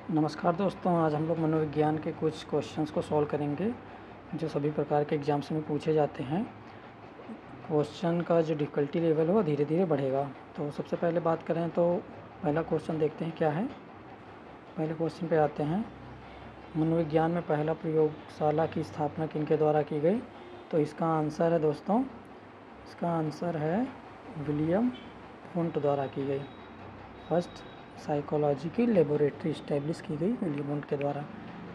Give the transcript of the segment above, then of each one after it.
नमस्कार दोस्तों, आज हम लोग मनोविज्ञान के कुछ क्वेश्चंस को सॉल्व करेंगे जो सभी प्रकार के एग्ज़ाम्स में पूछे जाते हैं। क्वेश्चन का जो डिफ़िकल्टी लेवल है वो धीरे धीरे बढ़ेगा। तो सबसे पहले बात करें तो पहला क्वेश्चन देखते हैं क्या है। पहले क्वेश्चन पे आते हैं, मनोविज्ञान में पहला प्रयोगशाला की स्थापना किनके द्वारा की गई? तो इसका आंसर है दोस्तों, इसका आंसर है विलियम वुंट द्वारा की गई। फर्स्ट साइकोलॉजी की लेबोरेटरी इस्टेब्लिश की गई विलियम वुंट के द्वारा।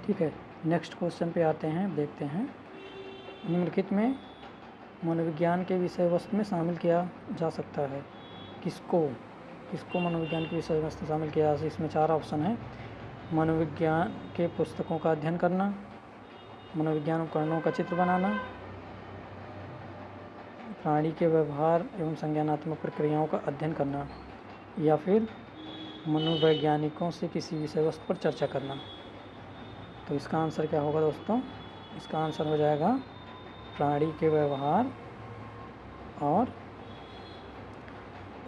ठीक है, नेक्स्ट क्वेश्चन पे आते हैं, देखते हैं। निम्नलिखित में मनोविज्ञान के विषय वस्तु में शामिल किया जा सकता है किसको? किसको मनोविज्ञान की विषय वस्तु शामिल किया जा सकता है? इसमें 4 ऑप्शन है। मनोविज्ञान के पुस्तकों का अध्ययन करना, मनोविज्ञान उपकरणों का चित्र बनाना, प्राणी के व्यवहार एवं संज्ञानात्मक प्रक्रियाओं का अध्ययन करना, या फिर मनोवैज्ञानिकों से किसी विषय वस्तु पर चर्चा करना। तो इसका आंसर क्या होगा दोस्तों? इसका आंसर हो जाएगा प्राणी के व्यवहार और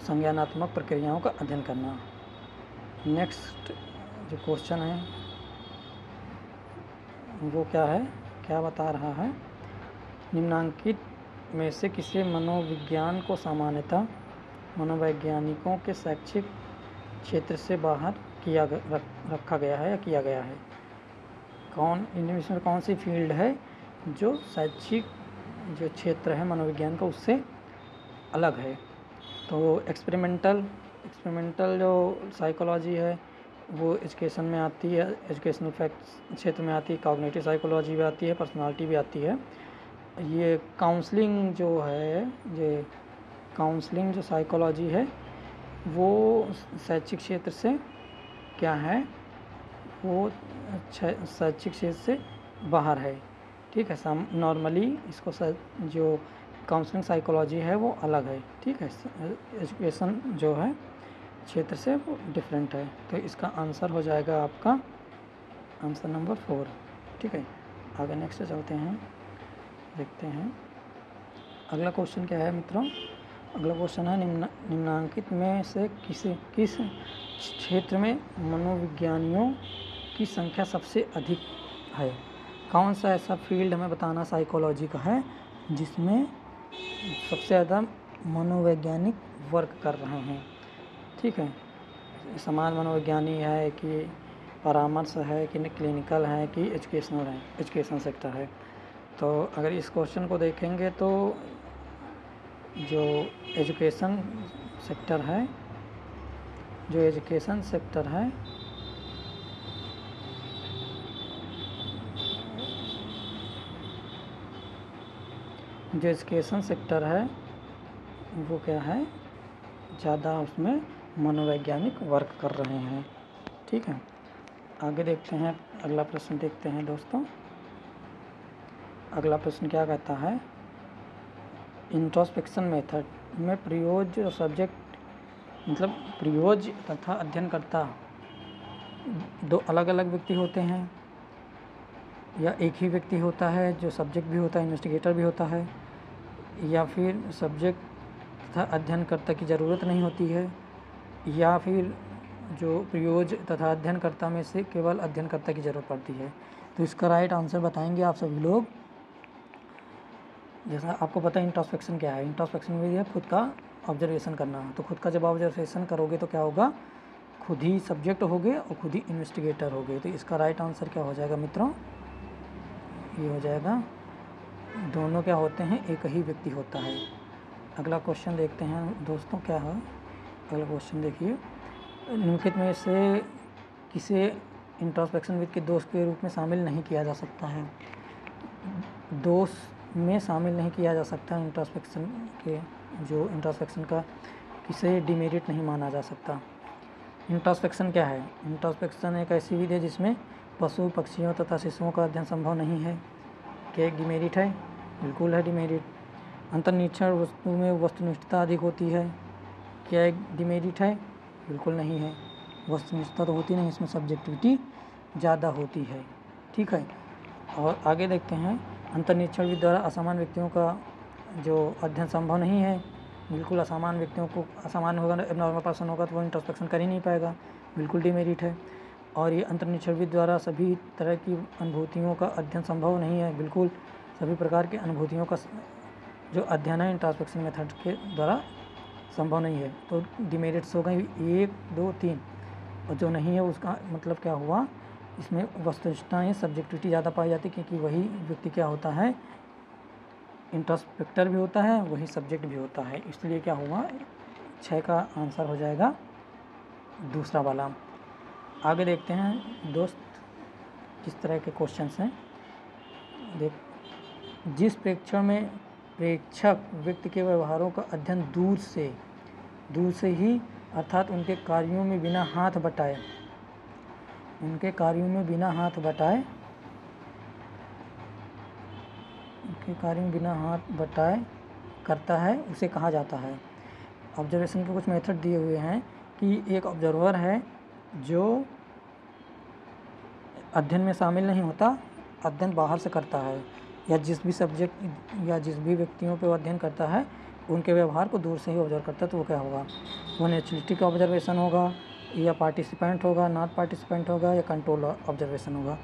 संज्ञानात्मक प्रक्रियाओं का अध्ययन करना। नेक्स्ट जो क्वेश्चन है वो क्या है, क्या बता रहा है? निम्नांकित में से किसी मनोविज्ञान को सामान्यतः मनोवैज्ञानिकों के शैक्षिक क्षेत्र से बाहर रखा गया है या किया गया है? इसमें कौन सी फील्ड है जो शैक्षिक जो क्षेत्र है मनोविज्ञान का उससे अलग है? तो एक्सपेरिमेंटल जो साइकोलॉजी है वो एजुकेशन में आती है, एजुकेशनल फैक्ट्स क्षेत्र में आती है, कॉग्निटिव साइकोलॉजी भी आती है, पर्सनालिटी भी आती है। ये काउंसलिंग जो है, ये काउंसलिंग जो साइकोलॉजी है वो शैक्षिक क्षेत्र से क्या है, वो शैक्षिक क्षेत्र से बाहर है। ठीक है, नॉर्मली इसको जो काउंसलिंग साइकोलॉजी है वो अलग है। ठीक है, एजुकेशन जो है क्षेत्र से वो डिफरेंट है। तो इसका आंसर हो जाएगा आपका आंसर नंबर 4। ठीक है, आगे नेक्स्ट चलते हैं, देखते हैं अगला क्वेश्चन क्या है मित्रों। अगला क्वेश्चन है, निम्नांकित में से किस क्षेत्र में मनोविज्ञानियों की संख्या सबसे अधिक है? कौन सा ऐसा फील्ड हमें बताना साइकोलॉजी का है जिसमें सबसे ज़्यादा मनोवैज्ञानिक वर्क कर रहे हैं? ठीक है, समाज मनोविज्ञानी है कि परामर्श है कि क्लिनिकल है कि एजुकेशनल है, एजुकेशन सेक्टर है। तो अगर इस क्वेश्चन को देखेंगे तो जो एजुकेशन सेक्टर है, जो एजुकेशन सेक्टर है जो एजुकेशन सेक्टर है वो क्या है, ज़्यादा उसमें मनोवैज्ञानिक वर्क कर रहे हैं। ठीक है, आगे देखते हैं, अगला प्रश्न देखते हैं दोस्तों। अगला प्रश्न क्या कहता है, इंट्रोस्पेक्शन मेथड में प्रयोज्य और सब्जेक्ट मतलब प्रयोज्य तथा अध्ययनकर्ता दो अलग अलग व्यक्ति होते हैं या एक ही व्यक्ति होता है जो सब्जेक्ट भी होता है, इन्वेस्टिगेटर भी होता है, या फिर सब्जेक्ट तथा अध्ययनकर्ता की ज़रूरत नहीं होती है, या फिर जो प्रयोज्य तथा अध्ययनकर्ता में से केवल अध्ययनकर्ता की ज़रूरत पड़ती है? तो इसका राइट आंसर बताएंगे आप सभी लोग। जैसा आपको पता है इंट्रोस्पेक्शन क्या है, इंट्रोस्पेक्शन में है खुद का ऑब्जर्वेशन करना। तो खुद का जब ऑब्जर्वेशन करोगे तो क्या होगा, खुद ही सब्जेक्ट होगे और खुद ही इन्वेस्टिगेटर होगे। तो इसका राइट आंसर क्या हो जाएगा मित्रों, ये हो जाएगा दोनों क्या होते हैं, एक ही व्यक्ति होता है। अगला क्वेश्चन देखते हैं दोस्तों क्या है। अगला क्वेश्चन देखिए, निम्नलिखित में से किसे इंट्रोस्पेक्शन विद के दोष के रूप में शामिल नहीं किया जा सकता है? दोष में शामिल नहीं किया जा सकता इंट्रोस्पेक्शन के, जो इंट्रोस्पेक्शन का किसे डिमेरिट नहीं माना जा सकता। इंट्रोस्पेक्शन क्या है? इंट्रोस्पेक्शन एक ऐसी विधि है जिसमें पशु पक्षियों तथा शिशुओं का अध्ययन संभव नहीं है। क्या एक डिमेरिट है? बिल्कुल है डिमेरिट। अंतर्निरीक्षण वस्तु में वस्तुनिष्ठता अधिक होती है। क्या एक डिमेरिट है? बिल्कुल नहीं है, वस्तुनिष्ठता तो होती नहीं, इसमें सब्जेक्टिविटी ज़्यादा होती है। ठीक है, और आगे देखते हैं, अंतर्निरीक्षण विधि द्वारा असामान्य व्यक्तियों का जो अध्ययन संभव नहीं है। बिल्कुल असामान्य व्यक्तियों को, असामान्य होगा, नॉर्मल पर्सन होगा तो वो इंट्रोस्पेक्शन कर ही नहीं पाएगा, बिल्कुल डिमेरिट है। और ये अंतर्निहित द्वारा सभी तरह की अनुभूतियों का अध्ययन संभव नहीं है। बिल्कुल सभी प्रकार की अनुभूतियों का जो अध्ययन है इंट्रोस्पेक्शन मेथड के द्वारा संभव नहीं है। तो डिमेरिट्स हो गई 1, 2, 3, और जो नहीं है उसका मतलब क्या हुआ, इसमें वस्तुनिष्ठताएँ सब्जेक्टिविटी ज़्यादा पाई जाती है, क्योंकि वही व्यक्ति क्या होता है, इंट्रोस्पेक्टर भी होता है, वही सब्जेक्ट भी होता है। इसलिए क्या हुआ, 6 का आंसर हो जाएगा दूसरा वाला। आगे देखते हैं दोस्त किस तरह के क्वेश्चंस हैं। जिस प्रेक्षण में प्रेक्षक व्यक्ति के व्यवहारों का अध्ययन दूर से ही अर्थात उनके कार्यों में बिना हाथ बटाए करता है, उसे कहा जाता है। ऑब्जर्वेशन के कुछ मेथड दिए हुए हैं कि एक ऑब्जर्वर है जो अध्ययन में शामिल नहीं होता, अध्ययन बाहर से करता है, या जिस भी सब्जेक्ट या जिस भी व्यक्तियों पे वो अध्ययन करता है उनके व्यवहार को दूर से ही ऑब्जर्व करता है, तो वो क्या होगा, वो नेचुरलिस्टिक ऑब्जर्वेशन होगा, या पार्टिसिपेंट होगा, नॉट पार्टिसिपेंट होगा, या कंट्रोल ऑब्जर्वेशन होगा।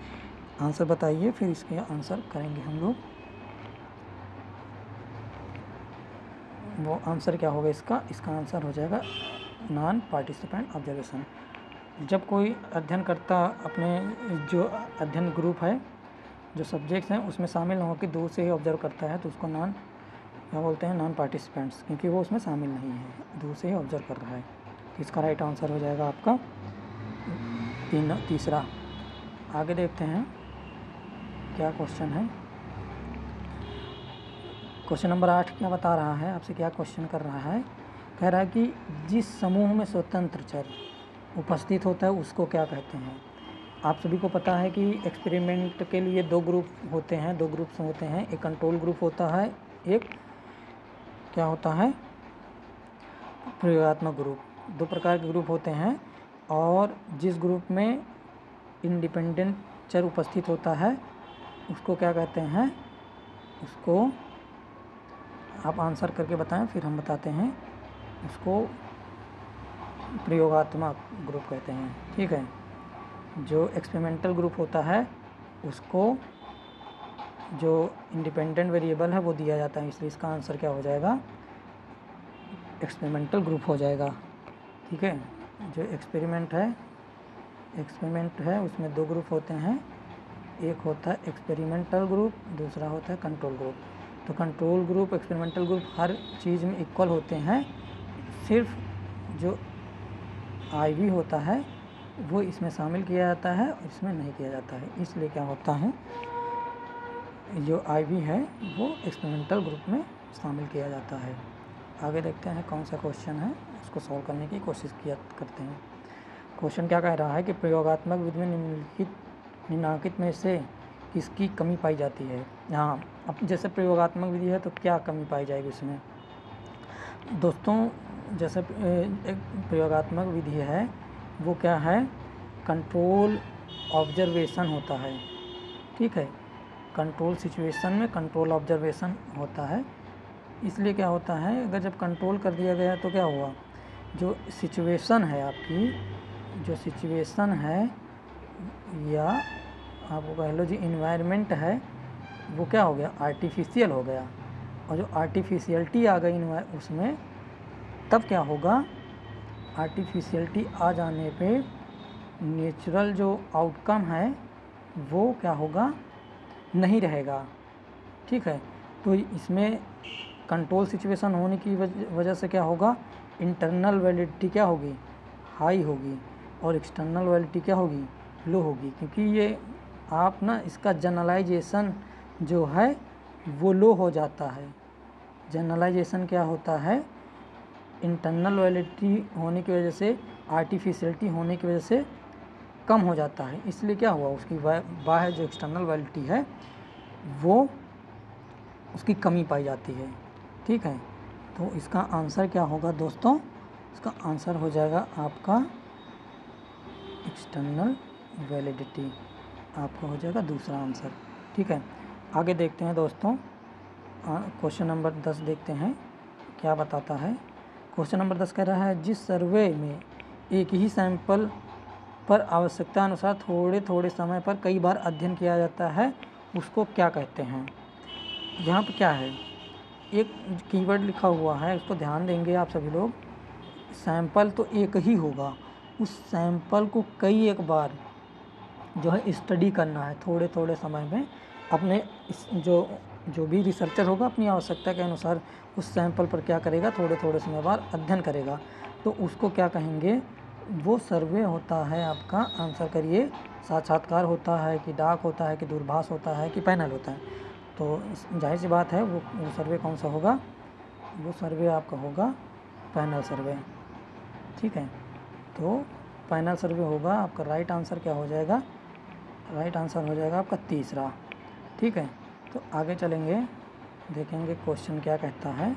आंसर बताइए, फिर इसके आंसर करेंगे हम लोग। वो आंसर क्या होगा इसका आंसर हो जाएगा नॉन पार्टिसिपेंट ऑब्जर्वेशन। जब कोई अध्ययन करता अपने जो अध्ययन ग्रुप है, जो सब्जेक्ट्स हैं उसमें शामिल न होकर दूर से ही ऑब्जर्व करता है, तो उसको क्या बोलते हैं, नॉन पार्टिसिपेंट्स, क्योंकि वो उसमें शामिल नहीं है, दूर से ही ऑब्जर्व कर रहा है। इसका राइट आंसर हो जाएगा आपका तीसरा। आगे देखते हैं क्या क्वेश्चन है। क्वेश्चन नंबर 8 क्या बता रहा है, आपसे क्या क्वेश्चन कर रहा है, कह रहा है कि जिस समूह में स्वतंत्र चर उपस्थित होता है उसको क्या कहते हैं। आप सभी को पता है कि एक्सपेरिमेंट के लिए दो ग्रुप्स होते हैं, एक कंट्रोल ग्रुप होता है, एक क्या होता है, प्रयोगात्मक ग्रुप। 2 प्रकार के ग्रुप होते हैं, और जिस ग्रुप में इंडिपेंडेंट चर उपस्थित होता है उसको क्या कहते हैं, उसको आप आंसर करके बताएं, फिर हम बताते हैं। उसको प्रयोगात्मक ग्रुप कहते हैं, ठीक है। जो एक्सपेरिमेंटल ग्रुप होता है उसको जो इंडिपेंडेंट वेरिएबल है वो दिया जाता है, इसलिए इसका आंसर क्या हो जाएगा, एक्सपेरिमेंटल ग्रुप हो जाएगा, ठीक है। जो एक्सपेरिमेंट है उसमें 2 ग्रुप होते हैं, एक होता है एक्सपेरिमेंटल ग्रुप, दूसरा होता है कंट्रोल ग्रुप। तो कंट्रोल ग्रुप, एक्सपेरिमेंटल ग्रुप हर चीज़ में इक्वल होते हैं, सिर्फ जो IV होता है वो इसमें शामिल किया जाता है और इसमें नहीं किया जाता है। इसलिए क्या होता है, जो IV है वो एक्सपेरिमेंटल ग्रुप में शामिल किया जाता है। आगे देखते हैं कौन सा क्वेश्चन है, उसको सॉल्व करने की कोशिश करते हैं। क्वेश्चन क्या कह रहा है कि प्रयोगात्मक विधि में निम्नलिखित में से किसकी कमी पाई जाती है। हाँ, अब जैसे प्रयोगात्मक विधि है तो क्या कमी पाई जाएगी उसमें। दोस्तों, जैसे एक प्रयोगात्मक विधि है वो क्या है, कंट्रोल ऑब्जर्वेशन होता है, ठीक है। कंट्रोल सिचुएशन में कंट्रोल ऑब्जर्वेशन होता है। इसलिए क्या होता है, अगर जब कंट्रोल कर दिया गया तो क्या हुआ, जो सिचुएशन है आपकी, जो सिचुएशन है या आपको कह लो जो इन्वायरमेंट है वो क्या हो गया, आर्टिफिशियल हो गया। और जो आर्टिफिशियलिटी आ गई उसमें, तब क्या होगा, आर्टिफिशियलिटी आ जाने पे नेचुरल जो आउटकम है वो क्या होगा, नहीं रहेगा, ठीक है। तो इसमें कंट्रोल सिचुएशन होने की वजह से क्या होगा, इंटरनल वैलिडिटी क्या होगी, हाई होगी, और एक्सटर्नल वैलिडिटी क्या होगी, लो होगी, क्योंकि ये आप ना इसका जनरलाइजेशन जो है वो लो हो जाता है। जनरलाइजेशन क्या होता है, इंटरनल वैलिडिटी होने की वजह से, आर्टिफिशियलिटी होने की वजह से कम हो जाता है। इसलिए क्या हुआ, उसकी बाहर जो एक्सटर्नल वैलिडिटी है वो उसकी कमी पाई जाती है, ठीक है। तो इसका आंसर क्या होगा दोस्तों, इसका आंसर हो जाएगा आपका एक्सटर्नल वैलिडिटी, आपका हो जाएगा दूसरा आंसर, ठीक है। आगे देखते हैं दोस्तों, क्वेश्चन नंबर 10 देखते हैं क्या बताता है। क्वेश्चन नंबर 10 कह रहा है, जिस सर्वे में एक ही सैंपल पर आवश्यकता अनुसार थोड़े थोड़े समय पर कई बार अध्ययन किया जाता है, उसको क्या कहते हैं। यहाँ पर क्या है, एक कीवर्ड लिखा हुआ है, उसको ध्यान देंगे आप सभी लोग। सैंपल तो एक ही होगा, उस सैंपल को कई एक बार जो है स्टडी करना है थोड़े थोड़े समय में। अपने जो भी रिसर्चर होगा अपनी आवश्यकता के अनुसार उस सैंपल पर क्या करेगा, थोड़े थोड़े समय बाद अध्ययन करेगा, तो उसको क्या कहेंगे, वो सर्वे होता है आपका। आंसर करिए, साक्षात्कार होता है कि डाक होता है कि दूरभाष होता है कि पैनल होता है। तो जाहिर सी बात है वो सर्वे कौन सा होगा, वो सर्वे आपका होगा पैनल सर्वे। ठीक है, तो पैनल सर्वे होगा आपका। राइट आंसर क्या हो जाएगा, राइट आंसर हो जाएगा आपका तीसरा। ठीक है, तो आगे चलेंगे, देखेंगे क्वेश्चन क्या कहता है।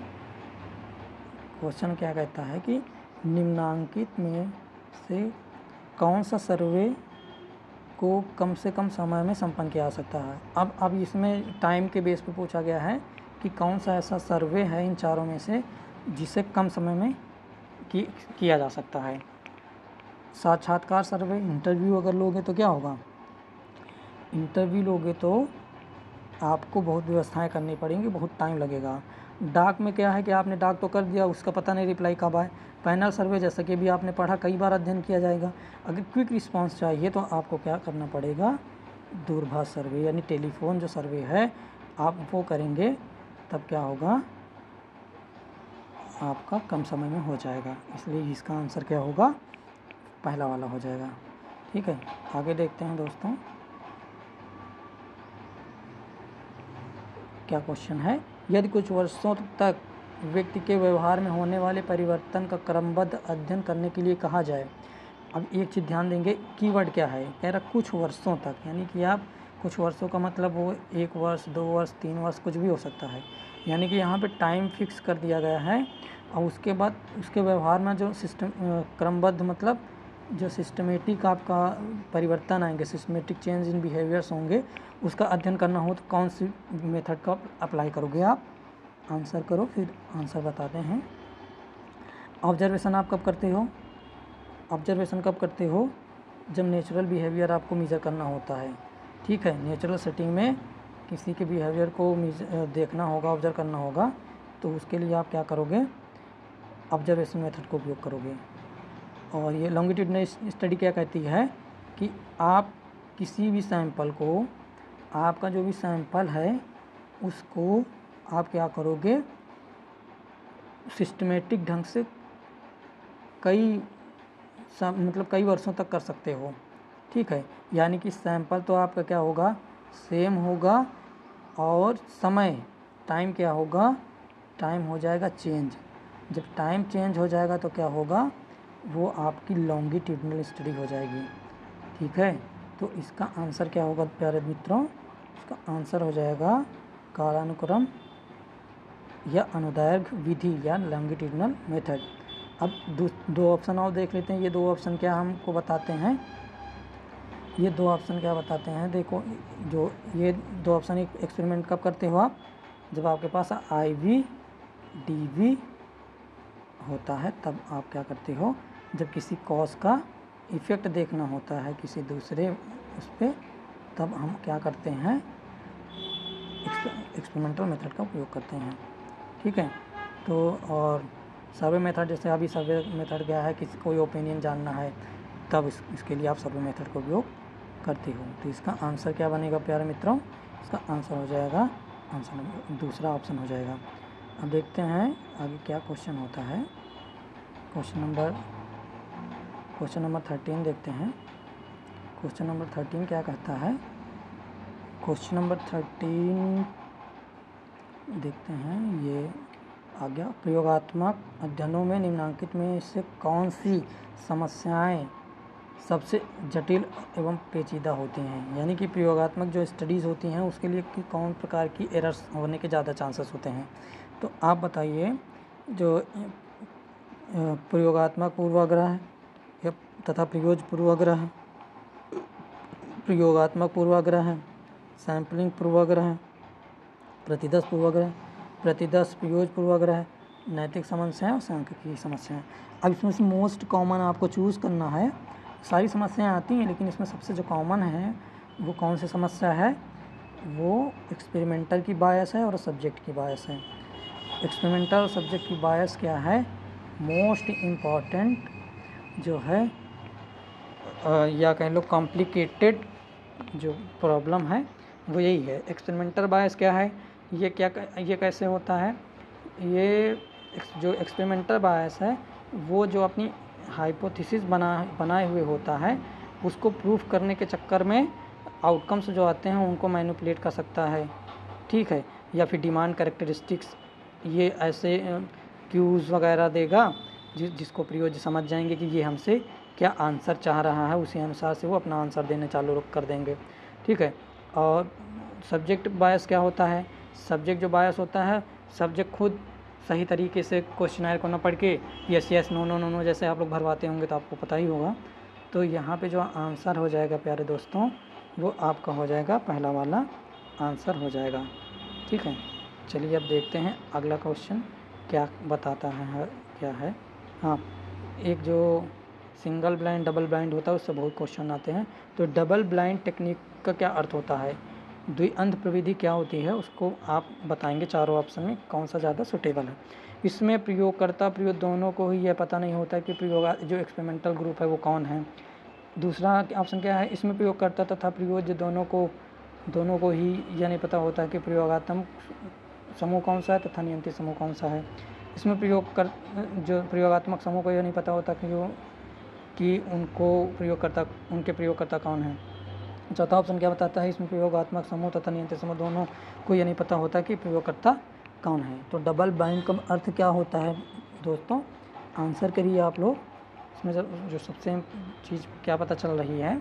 क्वेश्चन क्या कहता है कि निम्नांकित में से कौन सा सर्वे को कम से कम समय में संपन्न किया जा सकता है। अब इसमें टाइम के बेस पे पूछा गया है कि कौन सा ऐसा सर्वे है इन चारों में से जिसे कम समय में किया जा सकता है। साक्षात्कार सर्वे, इंटरव्यू अगर लोगे तो क्या होगा, इंटरव्यू लोगे तो आपको बहुत व्यवस्थाएं करनी पड़ेंगी, बहुत टाइम लगेगा। डाक में क्या है कि आपने डाक तो कर दिया, उसका पता नहीं रिप्लाई कब आए। पैनल सर्वे जैसा कि भी आपने पढ़ा, कई बार अध्ययन किया जाएगा। अगर क्विक रिस्पांस चाहिए तो आपको क्या करना पड़ेगा, दूरभाष सर्वे यानी टेलीफोन जो सर्वे है आप वो करेंगे, तब क्या होगा, आपका कम समय में हो जाएगा। इसलिए इसका आंसर क्या होगा, पहला वाला हो जाएगा। ठीक है, आगे देखते हैं दोस्तों क्या क्वेश्चन है। यदि कुछ वर्षों तक व्यक्ति के व्यवहार में होने वाले परिवर्तन का क्रमबद्ध अध्ययन करने के लिए कहा जाए। अब एक चीज़ ध्यान देंगे, कीवर्ड क्या है, कह रहा कुछ वर्षों तक, यानी कि आप कुछ वर्षों का मतलब वो 1 वर्ष 2 वर्ष 3 वर्ष कुछ भी हो सकता है। यानी कि यहाँ पे टाइम फिक्स कर दिया गया है और उसके बाद उसके व्यवहार में जो सिस्टम क्रमबद्ध मतलब जो सिस्टमेटिक आपका परिवर्तन आएंगे, सिस्टमेटिक चेंज इन बिहेवियर्स होंगे, उसका अध्ययन करना हो तो कौन सी मेथड का अप्लाई करोगे आप। आंसर करो, फिर आंसर बताते हैं। ऑब्जर्वेशन आप कब करते हो, ऑब्जर्वेशन कब करते हो, जब नेचुरल बिहेवियर आपको मेजर करना होता है। ठीक है, नेचुरल सेटिंग में किसी के बिहेवियर को देखना होगा, ऑब्जर्व करना होगा, तो उसके लिए आप क्या करोगे, ऑब्जर्वेशन मेथड का उपयोग करोगे। और ये लॉन्गिट्यूडिनल स्टडी क्या कहती है कि आप किसी भी सैंपल को, आपका जो भी सैंपल है उसको आप क्या करोगे, सिस्टमेटिक ढंग से कई वर्षों तक कर सकते हो। ठीक है, यानी कि सैंपल तो आपका क्या होगा, सेम होगा, और समय टाइम क्या होगा, टाइम हो जाएगा चेंज। जब टाइम चेंज हो जाएगा तो क्या होगा, वो आपकी लॉन्गिट्यूडिनल स्टडी हो जाएगी। ठीक है, तो इसका आंसर क्या होगा प्यारे मित्रों, इसका आंसर हो जाएगा कालानुक्रम या अनुदैर्घ्य विधि या लॉन्गिट्यूडिनल मेथड। अब दो ऑप्शन और देख लेते हैं। ये 2 ऑप्शन क्या हमको बताते हैं, ये 2 ऑप्शन क्या बताते हैं, देखो जो ये 2 ऑप्शन एक्सपेरिमेंट कब करते हो आप, जब आपके पास IV DV होता है तब आप क्या करते हो, जब किसी कॉज का इफ़ेक्ट देखना होता है किसी दूसरे उस पर, तब हम क्या करते हैं, एक्सपेरिमेंटल मेथड का उपयोग करते हैं। ठीक है, तो और सर्वे मेथड, जैसे अभी सर्वे मेथड क्या है, किसी कोई ओपिनियन जानना है तब इसके लिए आप सर्वे मेथड का उपयोग करते हो। तो इसका आंसर क्या बनेगा प्यारे मित्रों, इसका आंसर हो जाएगा, आंसर दूसरा ऑप्शन हो जाएगा। अब देखते हैं आगे क्या क्वेश्चन होता है। क्वेश्चन नंबर 13 देखते हैं। क्वेश्चन नंबर 13 क्या कहता है, क्वेश्चन नंबर 13 देखते हैं, ये आ गया, प्रयोगात्मक अध्ययनों में निम्नांकित में से कौन सी समस्याएं सबसे जटिल एवं पेचीदा होती हैं। यानी कि प्रयोगात्मक जो स्टडीज़ होती हैं उसके लिए कि कौन प्रकार की एरर्स होने के ज़्यादा चांसेस होते हैं। तो आप बताइए, जो प्रयोगात्मक पूर्वाग्रह या तथा प्रयोज्य पूर्वाग्रह, प्रयोगात्मक पूर्वाग्रह, सैम्पलिंग पूर्वाग्रह, प्रतिदर्श पूर्वाग्रह, प्रतिदर्श प्रयोज्य पूर्वाग्रह, नैतिक समस्याएं और सांख्यिकीय समस्याएं। अब इसमें से मोस्ट कॉमन आपको चूज़ करना है, सारी समस्याएं आती हैं, लेकिन इसमें सबसे जो कॉमन है वो कौन सी समस्या है, वो एक्सपेरिमेंटल की बायस है और सब्जेक्ट की बायस है। एक्सपेरिमेंटल और सब्जेक्ट की बायस क्या है, मोस्ट इम्पॉर्टेंट जो है या कह लो कॉम्प्लिकेटेड जो प्रॉब्लम है वो यही है। एक्सपेरिमेंटल बायस क्या है, ये कैसे होता है, ये जो एक्सपेरिमेंटल बायस है वो जो अपनी हाइपोथेसिस बनाए हुए होता है उसको प्रूफ करने के चक्कर में आउटकम्स जो आते हैं उनको मैनिपुलेट कर सकता है, ठीक है, या फिर डिमांड कैरेक्टरिस्टिक्स ये ऐसे क्यूज़ वगैरह देगा जिसको प्रयोज्य समझ जाएंगे कि ये हमसे क्या आंसर चाह रहा है, उसी अनुसार से वो अपना आंसर देने चालू कर देंगे, ठीक है। और सब्जेक्ट बायस क्या होता है, सब्जेक्ट जो बायस होता है, सब्जेक्ट खुद सही तरीके से क्वेश्चनर को न पढ़ के yes yes no no no no जैसे आप लोग भरवाते होंगे तो आपको पता ही होगा। तो यहाँ पे जो आंसर हो जाएगा प्यारे दोस्तों वो आपका हो जाएगा पहला वाला आंसर हो जाएगा, ठीक है। चलिए अब देखते हैं अगला क्वेश्चन क्या बताता है, क्या है। हाँ, एक जो सिंगल ब्लाइंड डबल ब्लाइंड होता है उससे बहुत क्वेश्चन आते हैं। तो डबल ब्लाइंड टेक्निक का क्या अर्थ होता है, द्विअंध प्रविधि क्या होती है, उसको आप बताएंगे चारों ऑप्शन में कौन सा ज़्यादा सुटेबल है। इसमें प्रयोगकर्ता प्रयोग दोनों को ही यह पता नहीं होता कि प्रयोग जो एक्सपेरिमेंटल ग्रुप है वो कौन है। दूसरा ऑप्शन क्या है, इसमें प्रयोगकर्ता तथा प्रयोज्य दोनों को ही यह नहीं पता होता कि प्रयोगात्मक समूह कौन सा है तथा नियंत्रित समूह कौन सा है। इसमें जो प्रयोगात्मक समूह को यह नहीं पता होता कि उनके प्रयोगकर्ता कौन है। चौथा ऑप्शन क्या बताता है, इसमें प्रयोगात्मक समूह तथा नियंत्रित समूह दोनों को यह नहीं पता होता कि प्रयोगकर्ता कौन है। तो डबल ब्लाइंड का अर्थ क्या होता है दोस्तों, आंसर करिए आप लोग। इसमें जो सबसे चीज़ क्या पता चल रही है,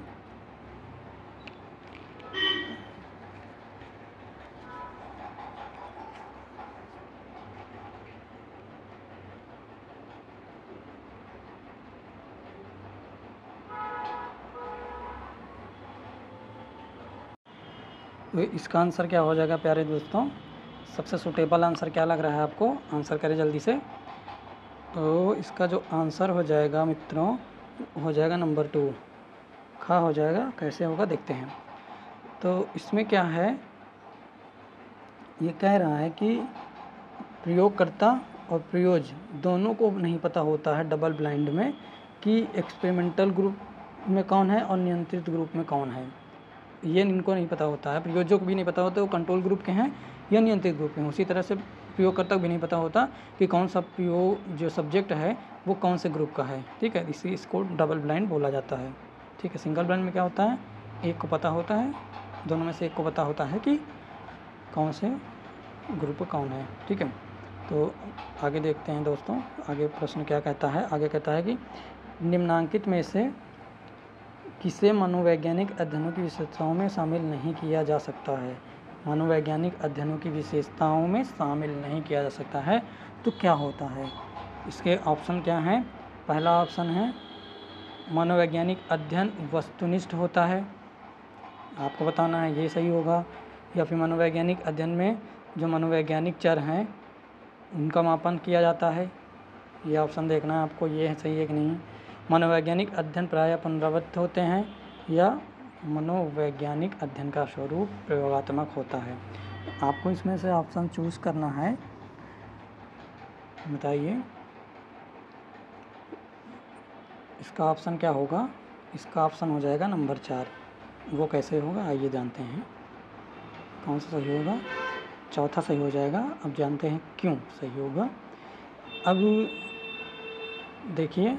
तो इसका आंसर क्या हो जाएगा प्यारे दोस्तों, सबसे सूटेबल आंसर क्या लग रहा है आपको, आंसर करें जल्दी से। तो इसका जो आंसर हो जाएगा मित्रों हो जाएगा नंबर 2 खा हो जाएगा। कैसे होगा देखते हैं। तो इसमें क्या है, ये कह रहा है कि प्रयोगकर्ता और प्रयोज्य दोनों को नहीं पता होता है डबल ब्लाइंड में कि एक्सपेरिमेंटल ग्रुप में कौन है और नियंत्रित ग्रुप में कौन है, ये इनको नहीं पता होता है। प्रयोज्यों को भी नहीं पता होता वो कंट्रोल ग्रुप के हैं या नियंत्रित ग्रुप के हैं। उसी तरह से प्रयोगकर्ता को भी नहीं पता होता कि कौन सा जो सब्जेक्ट है वो कौन से ग्रुप का है, ठीक है। इसको डबल ब्लाइंड बोला जाता है, ठीक है। सिंगल ब्लाइंड में क्या होता है, एक को पता होता है, दोनों में से एक को पता होता है कि कौन से ग्रुप कौन है, ठीक है। तो आगे देखते हैं दोस्तों, आगे प्रश्न क्या कहता है। आगे कहता है कि निम्नांकित में से किसे मनोवैज्ञानिक अध्ययनों की विशेषताओं में शामिल नहीं किया जा सकता है। मनोवैज्ञानिक अध्ययनों की विशेषताओं में शामिल नहीं किया जा सकता है तो क्या होता है। इसके ऑप्शन क्या हैं, पहला ऑप्शन है मनोवैज्ञानिक अध्ययन वस्तुनिष्ठ होता है, आपको बताना है ये सही होगा। या फिर मनोवैज्ञानिक अध्ययन में जो मनोवैज्ञानिक चर हैं उनका मापन किया जाता है, ये ऑप्शन देखना है आपको, ये है सही है कि नहीं। मनोवैज्ञानिक अध्ययन प्रायः पुनरावृत्त होते हैं या मनोवैज्ञानिक अध्ययन का स्वरूप प्रयोगात्मक होता है। आपको इसमें से ऑप्शन चूज़ करना है, बताइए इसका ऑप्शन क्या होगा। इसका ऑप्शन हो जाएगा नंबर 4। वो कैसे होगा आइए जानते हैं, कौन सा सही होगा। चौथा सही हो जाएगा। अब जानते हैं क्यों सही होगा। अब देखिए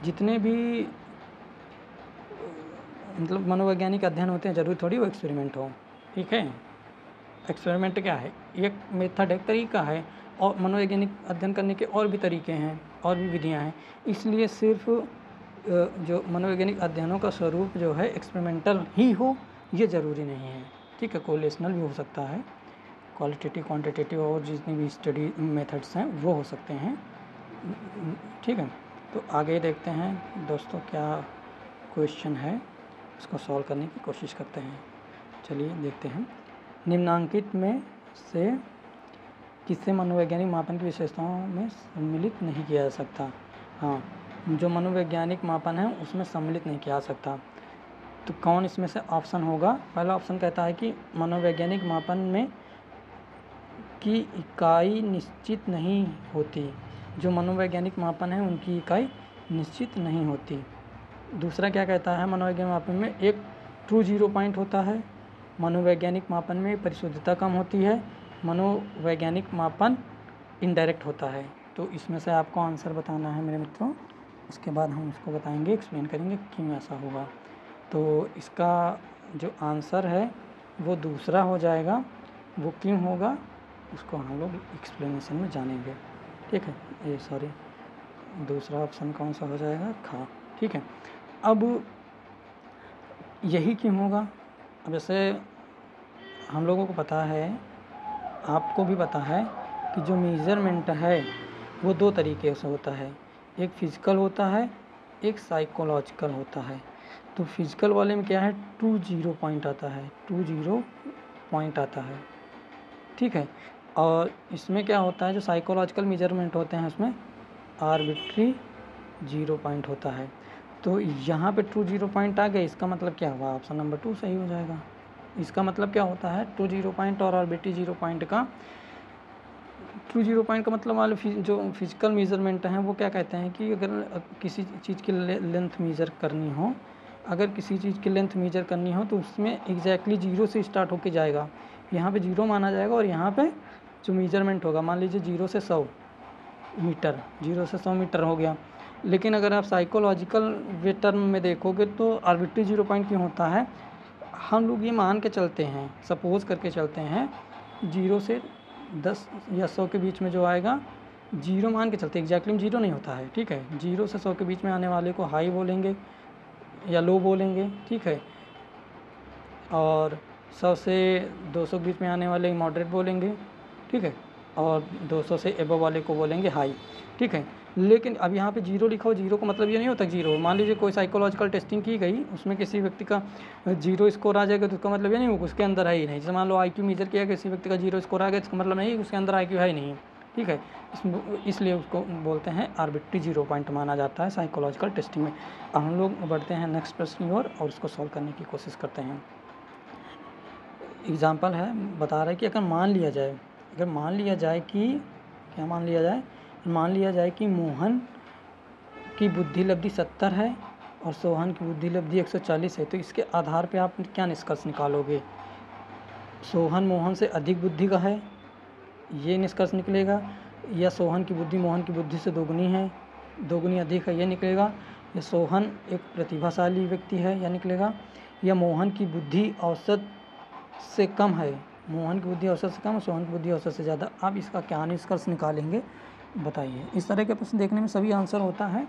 जितने भी मतलब मनोवैज्ञानिक अध्ययन होते हैं ज़रूरी थोड़ी वो एक्सपेरिमेंट हो, ठीक है। एक्सपेरिमेंट क्या है, एक मेथड एक तरीका है और मनोवैज्ञानिक अध्ययन करने के और भी तरीके हैं और भी विधियां हैं। इसलिए सिर्फ जो मनोवैज्ञानिक अध्ययनों का स्वरूप जो है एक्सपेरिमेंटल ही हो ये ज़रूरी नहीं है, ठीक है। कोरिलेशनल भी हो सकता है, क्वालिटेटिव क्वांटिटेटिव और जितनी भी स्टडी मेथड्स हैं वो हो सकते हैं, ठीक है। तो आगे देखते हैं दोस्तों क्या क्वेश्चन है, उसको सॉल्व करने की कोशिश करते हैं। चलिए देखते हैं। निम्नांकित में से किसे मनोवैज्ञानिक मापन की विशेषताओं में सम्मिलित नहीं किया जा सकता। हाँ, जो मनोवैज्ञानिक मापन है उसमें सम्मिलित नहीं किया जा सकता। तो कौन इसमें से ऑप्शन होगा? पहला ऑप्शन कहता है कि मनोवैज्ञानिक मापन में की इकाई निश्चित नहीं होती। जो मनोवैज्ञानिक मापन है उनकी इकाई निश्चित नहीं होती। दूसरा क्या कहता है? मनोवैज्ञानिक मापन में एक ट्रू जीरो पॉइंट होता है। मनोवैज्ञानिक मापन में परिशुद्धता कम होती है। मनोवैज्ञानिक मापन इनडायरेक्ट होता है। तो इसमें से आपको आंसर बताना है मेरे मित्रों। उसके बाद हम उसको बताएंगे, एक्सप्लेन करेंगे क्यों ऐसा होगा। तो इसका जो आंसर है वो दूसरा हो जाएगा। वो क्यों होगा उसको हम लोग एक्सप्लेनेशन में जानेंगे। ठीक है, ये सॉरी दूसरा ऑप्शन कौन सा हो जाएगा? खा। ठीक है, अब यही क्यों होगा? अब जैसे हम लोगों को पता है, आपको भी पता है कि जो मेजरमेंट है वो दो तरीके से होता है। एक फिजिकल होता है, एक साइकोलॉजिकल होता है। तो फिजिकल वाले में क्या है? ट्रू जीरो पॉइंट आता है, ट्रू जीरो पॉइंट आता है। ठीक है, और इसमें क्या होता है? जो साइकोलॉजिकल मेजरमेंट होते हैं उसमें आर्बिट्री जीरो पॉइंट होता है। तो यहाँ पे ट्रू जीरो पॉइंट आ गया, इसका मतलब क्या हुआ? ऑप्शन नंबर 2 सही हो जाएगा। इसका मतलब क्या होता है? ट्रू जीरो पॉइंट और आर्बिट्री जीरो पॉइंट का, ट्रू जीरो पॉइंट का मतलब वाले जो फिजिकल मेजरमेंट हैं वो क्या कहते हैं कि अगर किसी चीज़ की लेंथ मेजर करनी हो, अगर किसी चीज़ की लेंथ मेजर करनी हो तो उसमें एग्जैक्टली जीरो से स्टार्ट होके जाएगा। यहाँ पे जीरो माना जाएगा और यहाँ पे जो मेजरमेंट होगा, मान लीजिए 0 से 100 मीटर, 0 से 100 मीटर हो गया। लेकिन अगर आप साइकोलॉजिकल वे टर्म में देखोगे तो आर्बिट्री जीरो पॉइंट क्यों होता है? हम लोग ये मान के चलते हैं, सपोज करके चलते हैं 0 से 10 या 100 के बीच में जो आएगा, जीरो मान के चलते, एग्जैक्टली जीरो नहीं होता है। ठीक है, 0 से 100 के बीच में आने वाले को हाई बोलेंगे या लो बोलेंगे। ठीक है, और 100 से 200 के बीच में आने वाले मॉडरेट बोलेंगे। ठीक है, और 200 से एबव वाले को बोलेंगे हाई। ठीक है, लेकिन अब यहाँ पे जीरो लिखा हो, जीरो का मतलब ये नहीं होता जीरो। मान लीजिए कोई साइकोलॉजिकल टेस्टिंग की गई, उसमें किसी व्यक्ति का जीरो स्कोर आ जाएगा तो उसका मतलब ये नहीं होगा उसके अंदर है ही नहीं। जैसे मान लो आईक्यू मेजर किया, किसी व्यक्ति का जीरो स्कोर आ गया, इसका मतलब नहीं उसके अंदर आईक्यू है ही नहीं। ठीक है, इसलिए उसको बोलते हैं आर्बिट्री जीरो पॉइंट माना जाता है साइकोलॉजिकल टेस्टिंग में। अब हम लोग बढ़ते हैं नेक्स्ट प्रश्न की ओर और उसको सॉल्व करने की कोशिश करते हैं। एग्जाम्पल है, बता रहा है कि अगर मान लिया जाए कि क्या मान लिया जाए? मान लिया जाए कि मोहन की बुद्धि लब्धि 70 है और सोहन की बुद्धि लब्धि 140 है। तो इसके आधार पे आप क्या निष्कर्ष निकालोगे? सोहन मोहन से अधिक बुद्धि का है, ये निष्कर्ष निकलेगा, या सोहन की बुद्धि मोहन की बुद्धि से दोगुनी अधिक है, ये निकलेगा, या सोहन एक प्रतिभाशाली व्यक्ति है, यह निकलेगा, या मोहन की बुद्धि औसत से कम है, मोहन की बुद्धि औसत से कम और सोहन की बुद्धि औसत से ज़्यादा। आप इसका क्या निष्कर्ष निकालेंगे बताइए। इस तरह के प्रश्न देखने में सभी आंसर होता है।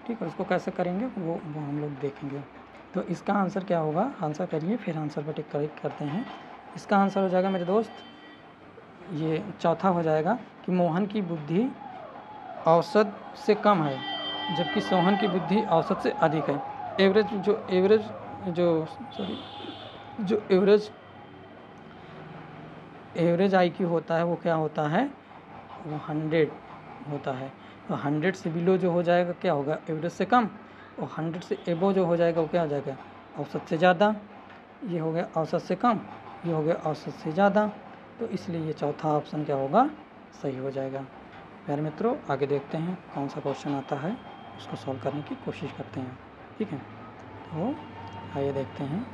ठीक है, उसको कैसे करेंगे वो हम लोग देखेंगे। तो इसका आंसर क्या होगा? आंसर करिए, फिर आंसर पर टिक करते हैं। इसका आंसर हो जाएगा मेरे दोस्त, ये चौथा हो जाएगा कि मोहन की बुद्धि औसत से कम है जबकि सोहन की बुद्धि औसत से अधिक है। एवरेज आईक्यू होता है वो क्या होता है? वो 100 होता है। तो 100 से बिलो जो हो जाएगा क्या होगा? एवरेज से कम। और 100 से एबो जो हो जाएगा वो क्या हो जाएगा? औसत से ज़्यादा। ये हो गया औसत से कम, ये हो गया औसत से ज़्यादा। तो इसलिए ये चौथा ऑप्शन क्या होगा? सही हो जाएगा। प्यारे मित्रों, आगे देखते हैं कौन सा क्वेश्चन आता है, उसको सॉल्व करने की कोशिश करते हैं। ठीक है, तो आइए देखते हैं।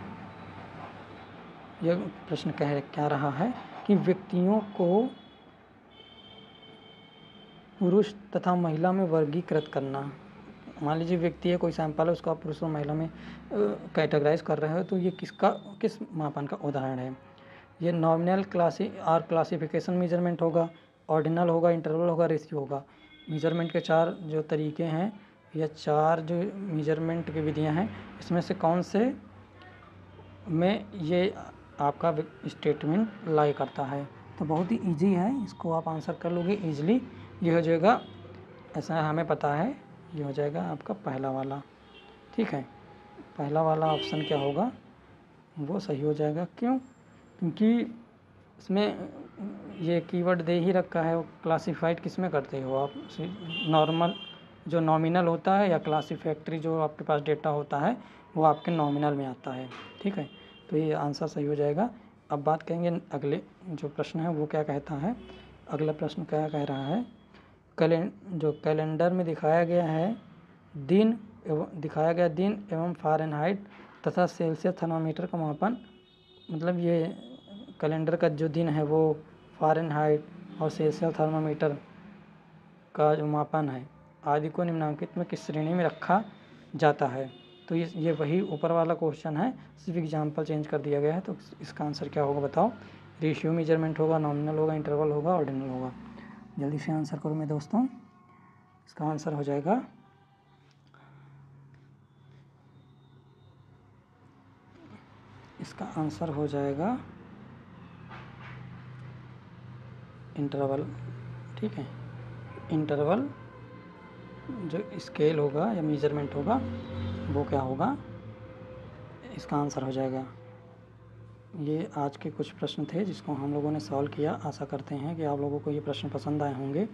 यह प्रश्न क्या रहा है कि व्यक्तियों को पुरुष तथा महिला में वर्गीकृत करना। मान लीजिए व्यक्ति है, कोई सैंपल है, उसको आप पुरुष और महिला में कैटेगराइज कर रहे हो, तो ये किस मापन का उदाहरण है? ये नॉमिनल क्लासिफिकेशन मेजरमेंट होगा, ऑर्डिनल होगा, इंटरवल होगा, रेशियो होगा। मेजरमेंट के 4 जो तरीके हैं या 4 जो मेजरमेंट की विधियां हैं, इसमें से कौन से में ये आपका स्टेटमेंट लाई करता है? तो बहुत ही इजी है, इसको आप आंसर कर लोगे इजीली। ये हो जाएगा, ऐसा हमें पता है, ये हो जाएगा आपका पहला वाला। ठीक है, पहला वाला ऑप्शन क्या होगा? वो सही हो जाएगा। क्यों? क्योंकि इसमें ये कीवर्ड दे ही रखा है। वो क्लासिफाइड किस में करते हो आप? नॉर्मल जो नॉमिनल होता है या क्लासिफैक्टरी जो आपके पास डेटा होता है वो आपके नॉमिनल में आता है। ठीक है, तो ये आंसर सही हो जाएगा। अब बात करेंगे अगले जो प्रश्न है वो क्या कहता है। अगला प्रश्न क्या कह रहा है, जो कैलेंडर में दिखाया गया दिन एवं फ़ारेनहाइट तथा सेल्सियस थर्मामीटर का मापन, मतलब ये कैलेंडर का जो दिन है वो फ़ारेनहाइट और सेल्सियस थर्मामीटर का जो मापन है आदि को निम्नलिखित में किस श्रेणी में रखा जाता है। तो ये वही ऊपर वाला क्वेश्चन है, सिर्फ एग्जाम्पल चेंज कर दिया गया है। तो इसका आंसर क्या होगा बताओ। रेशियो मेजरमेंट होगा, नॉमिनल होगा, इंटरवल होगा, ऑर्डिनल होगा। जल्दी से आंसर करो मेरे दोस्तों। इसका आंसर हो जाएगा इंटरवल। ठीक है, इंटरवल जो स्केल होगा या मेजरमेंट होगा वो क्या होगा, इसका आंसर हो जाएगा। ये आज के कुछ प्रश्न थे जिसको हम लोगों ने सॉल्व किया। आशा करते हैं कि आप लोगों को ये प्रश्न पसंद आए होंगे।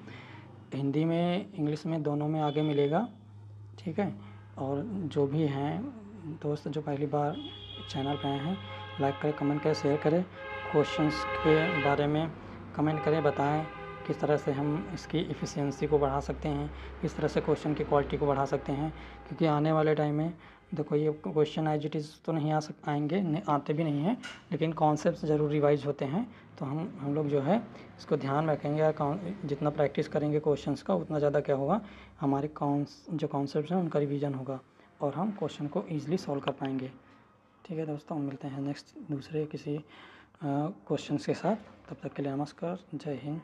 हिंदी में, इंग्लिश में, दोनों में आगे मिलेगा। ठीक है, और जो भी हैं दोस्त जो पहली बार चैनल पे आए हैं, लाइक करें, कमेंट करें, शेयर करें। क्वेश्चंस के बारे में कमेंट करें, बताएं किस तरह से हम इसकी एफिशिएंसी को बढ़ा सकते हैं, किस तरह से क्वेश्चन की क्वालिटी को बढ़ा सकते हैं। क्योंकि आने वाले टाइम में देखो ये क्वेश्चन एज इट इज़ तो नहीं आएंगे, आते भी नहीं हैं, लेकिन कॉन्सेप्ट ज़रूर रिवाइज होते हैं। तो हम लोग जो है इसको ध्यान रखेंगे, जितना प्रैक्टिस करेंगे क्वेश्चंस का उतना ज़्यादा क्या होगा, हमारे जो कॉन्सेप्ट हैं उनका रिवीजन होगा और हम क्वेश्चन को ईजिली सॉल्व कर पाएंगे। ठीक है दोस्तों, मिलते हैं नेक्स्ट दूसरे किसी क्वेश्चन के साथ। तब तक के लिए नमस्कार, जय हिंद।